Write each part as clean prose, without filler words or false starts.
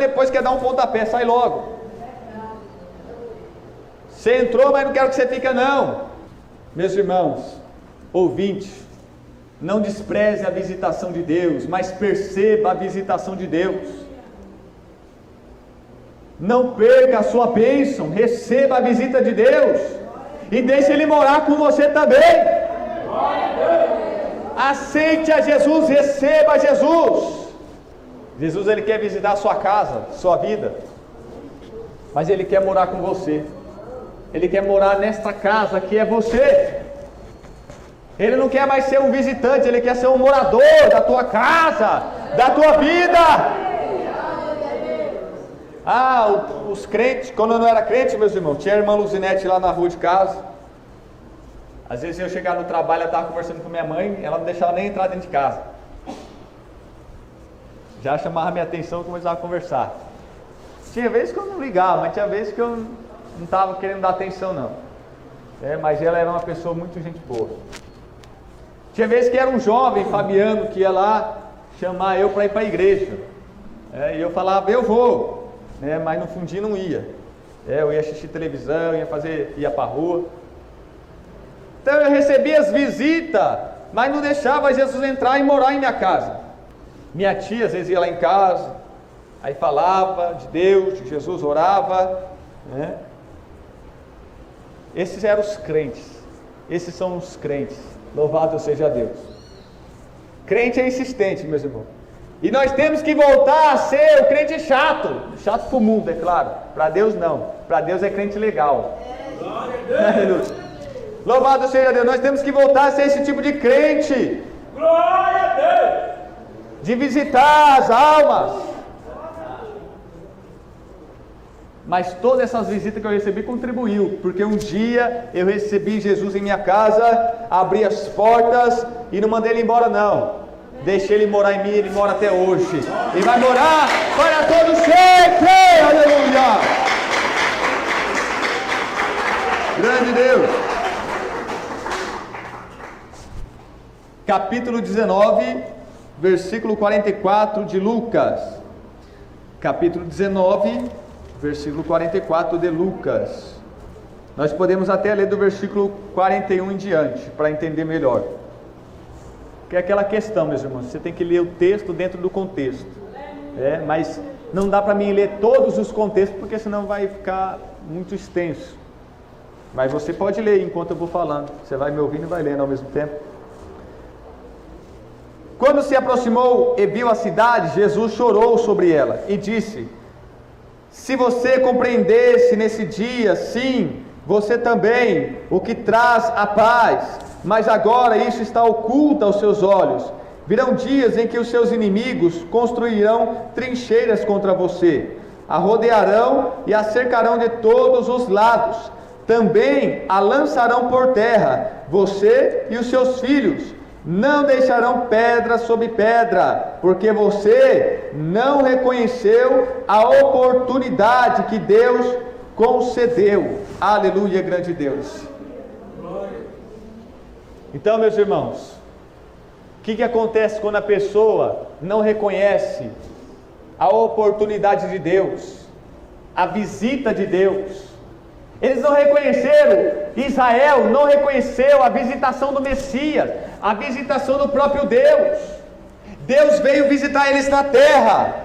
depois quer dar um pontapé, sai logo. Você entrou, mas não quero que você fique não. Meus irmãos, ouvintes, não despreze a visitação de Deus, mas perceba a visitação de Deus. Não perca a sua bênção, receba a visita de Deus e deixe Ele morar com você também. Aceite a Jesus, receba a Jesus. Jesus, Ele quer visitar a sua casa, sua vida, mas Ele quer morar com você. Ele quer morar nesta casa que é você. Ele não quer mais ser um visitante, Ele quer ser um morador da tua casa, da tua vida. Os crentes, quando eu não era crente, meus irmãos, tinha a irmã Luzinete lá na rua de casa. Às vezes eu chegava no trabalho, eu estava conversando com minha mãe, ela não deixava nem entrar dentro de casa. Já chamava minha atenção e começava a conversar. Tinha vezes que eu não ligava, mas tinha vezes que eu não estava querendo dar atenção não. Mas ela era uma pessoa muito gente boa. Tinha vezes que era um jovem, Fabiano, que ia lá chamar eu para ir para a igreja. E eu falava, eu vou, mas no fundinho não ia. Eu ia assistir televisão, ia para a rua. Então eu recebia as visitas, mas não deixava Jesus entrar e morar em minha casa. Minha tia às vezes ia lá em casa, aí falava de Deus, de Jesus, orava. Esses eram os crentes. Esses são os crentes. Louvado seja Deus. Crente é insistente, meus irmãos. E nós temos que voltar a ser o crente chato. Chato para o mundo, é claro. Para Deus não. Para Deus é crente legal. Aleluia. Louvado seja Deus. Nós temos que voltar a ser esse tipo de crente. Glória a Deus. De visitar as almas. Mas todas essas visitas que eu recebi contribuiu, porque um dia eu recebi Jesus em minha casa, abri as portas e não mandei ele embora não. Deixei ele morar em mim, ele mora até hoje. E vai morar para todo sempre. Aleluia! Grande Deus! Capítulo 19, versículo 44 de Lucas. Capítulo 19, versículo 44 de Lucas. Nós podemos até ler do versículo 41 em diante, para entender melhor. Que é aquela questão, meus irmãos, você tem que ler o texto dentro do contexto. Mas não dá para mim ler todos os contextos, porque senão vai ficar muito extenso. Mas você pode ler enquanto eu vou falando. Você vai me ouvindo e vai lendo ao mesmo tempo. Quando se aproximou e viu a cidade, Jesus chorou sobre ela e disse: se você compreendesse nesse dia, sim, você também, o que traz a paz, mas agora isso está oculto aos seus olhos. Virão dias em que os seus inimigos construirão trincheiras contra você, a rodearão e a cercarão de todos os lados, também a lançarão por terra, você e os seus filhos. Não deixarão pedra sobre pedra, porque você não reconheceu a oportunidade que Deus concedeu. Aleluia, grande Deus. Então, meus irmãos, o que acontece quando a pessoa não reconhece a oportunidade de Deus, a visita de Deus? Eles não reconheceram, Israel não reconheceu a visitação do Messias, a visitação do próprio Deus. Deus veio visitar eles na terra,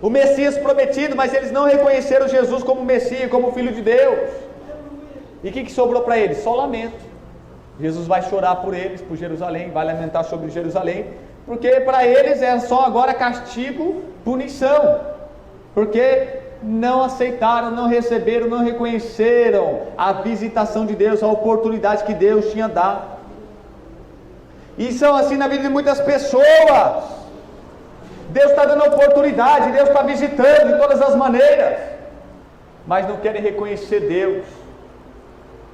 o Messias prometido, mas eles não reconheceram Jesus como Messias, como Filho de Deus. E o que sobrou para eles? Só lamento. Jesus vai chorar por eles, por Jerusalém, vai lamentar sobre Jerusalém, porque para eles é só agora castigo, punição, porque não aceitaram, não receberam, não reconheceram a visitação de Deus, a oportunidade que Deus tinha dado. E são assim na vida de muitas pessoas. Deus está dando oportunidade, Deus está visitando de todas as maneiras, mas não querem reconhecer Deus,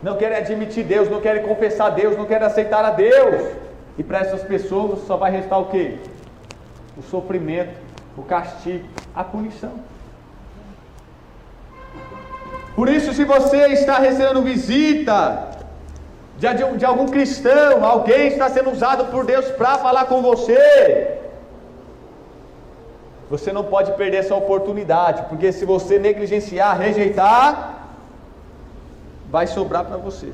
não querem admitir Deus, não querem confessar Deus, não querem aceitar a Deus. E para essas pessoas só vai restar o quê? O sofrimento, o castigo, a punição. Por isso, se você está recebendo visita de algum cristão, alguém está sendo usado por Deus para falar com você, Você não pode perder essa oportunidade, porque se você negligenciar, rejeitar, vai sobrar para você.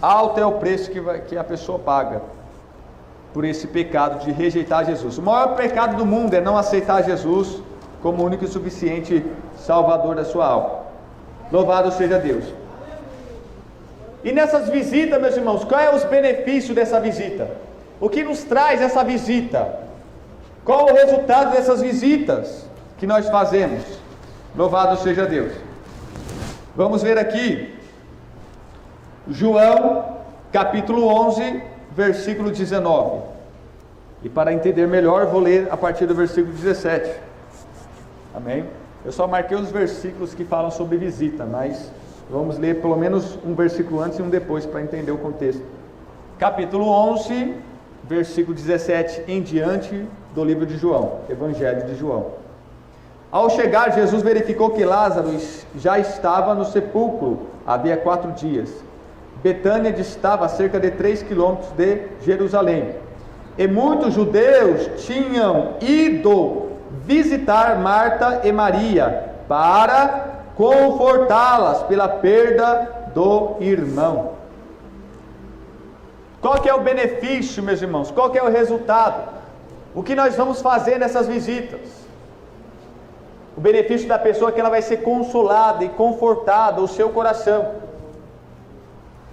Alto é o preço que a pessoa paga por esse pecado de rejeitar Jesus. O maior pecado do mundo é não aceitar Jesus como o único e suficiente Salvador da sua alma. Louvado seja Deus. E nessas visitas, meus irmãos, qual é os benefícios dessa visita? O que nos traz essa visita? Qual o resultado dessas visitas que nós fazemos? Louvado seja Deus. Vamos ver aqui, João, capítulo 11, versículo 19. E para entender melhor, vou ler a partir do versículo 17. Amém? Eu só marquei os versículos que falam sobre visita, mas vamos ler pelo menos um versículo antes e um depois para entender o contexto. Capítulo 11, versículo 17 em diante do livro de João, Evangelho de João. Ao chegar, Jesus verificou que Lázaro já estava no sepulcro havia 4 dias. Betânia distava a cerca de 3 quilômetros de Jerusalém. E muitos judeus tinham ido visitar Marta e Maria para confortá-las pela perda do irmão. Qual que é o benefício, meus irmãos? Qual que é o resultado? O que nós vamos fazer nessas visitas? O benefício da pessoa é que ela vai ser consolada e confortada, o seu coração.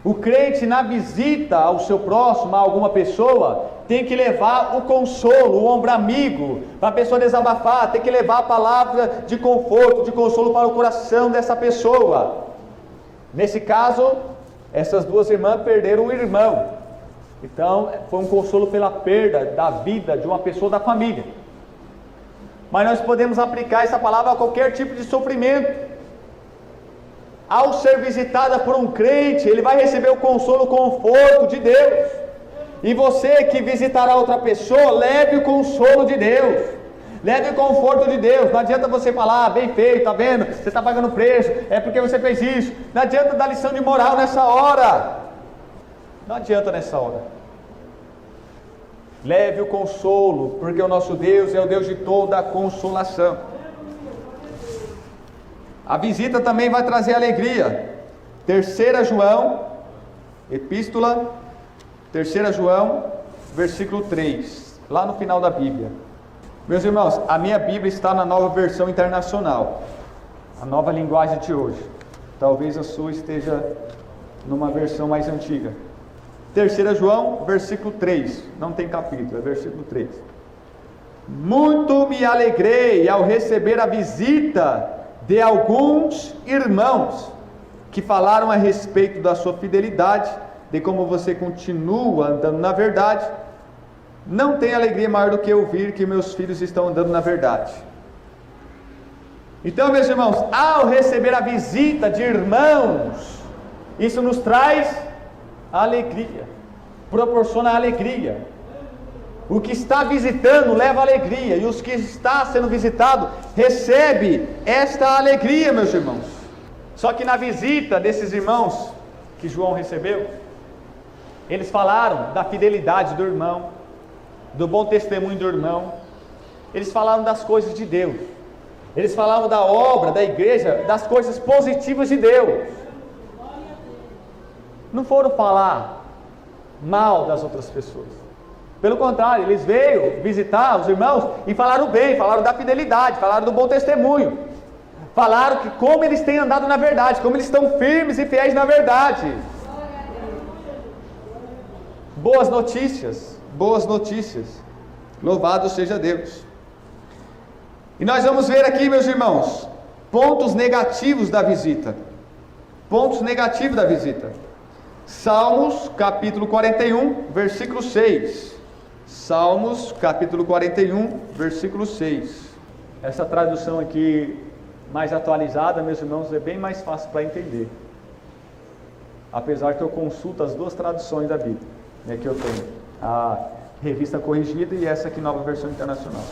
O crente, na visita ao seu próximo, a alguma pessoa, tem que levar o consolo, o ombro amigo, para a pessoa desabafar, tem que levar a palavra de conforto, de consolo para o coração dessa pessoa. Nesse caso, essas duas irmãs perderam um irmão. Então, foi um consolo pela perda da vida de uma pessoa da família. Mas nós podemos aplicar essa palavra a qualquer tipo de sofrimento. Ao ser visitada por um crente, ele vai receber o consolo, o conforto de Deus. E você que visitará outra pessoa, leve o consolo de Deus, leve o conforto de Deus. Não adianta você falar, bem feito, tá vendo? Você está pagando preço, é porque você fez isso. Não adianta dar lição de moral nessa hora. Não adianta nessa hora. Leve o consolo, porque o nosso Deus é o Deus de toda a consolação. A visita também vai trazer alegria. 3 João, epístola, 3 João, versículo 3, lá no final da Bíblia. Meus irmãos, a minha Bíblia está na Nova Versão Internacional, a nova linguagem de hoje. Talvez a sua esteja numa versão mais antiga. 3 João, versículo 3, não tem capítulo, é versículo 3. Muito me alegrei ao receber a visita de alguns irmãos que falaram a respeito da sua fidelidade, de como você continua andando na verdade. Não tem alegria maior do que ouvir que meus filhos estão andando na verdade. Então, meus irmãos, ao receber a visita de irmãos, isso nos traz alegria, proporciona alegria. O que está visitando leva alegria, e os que está sendo visitado recebe esta alegria, meus irmãos. Só que na visita desses irmãos que João recebeu, eles falaram da fidelidade do irmão, do bom testemunho do irmão. Eles falaram das coisas de Deus. Eles falavam da obra, da igreja, das coisas positivas de Deus. Não foram falar mal das outras pessoas. Pelo contrário, eles veio visitar os irmãos e falaram bem, falaram da fidelidade, falaram do bom testemunho. Falaram que como eles têm andado na verdade, como eles estão firmes e fiéis na verdade. Boas notícias, boas notícias. Louvado seja Deus. E nós vamos ver aqui, meus irmãos, pontos negativos da visita. Pontos negativos da visita. Salmos, capítulo 41, versículo 6. Salmos, capítulo 41, versículo 6. Essa tradução aqui, mais atualizada, meus irmãos, é bem mais fácil para entender. Apesar que eu consulto as duas traduções da Bíblia, né, que eu tenho. A revista corrigida e essa aqui, nova versão internacional.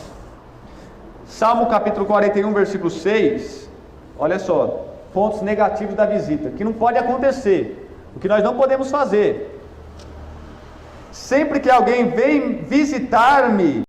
Salmo, capítulo 41, versículo 6. Olha só, pontos negativos da visita, que não pode acontecer. O que nós não podemos fazer. Sempre que alguém vem visitar-me,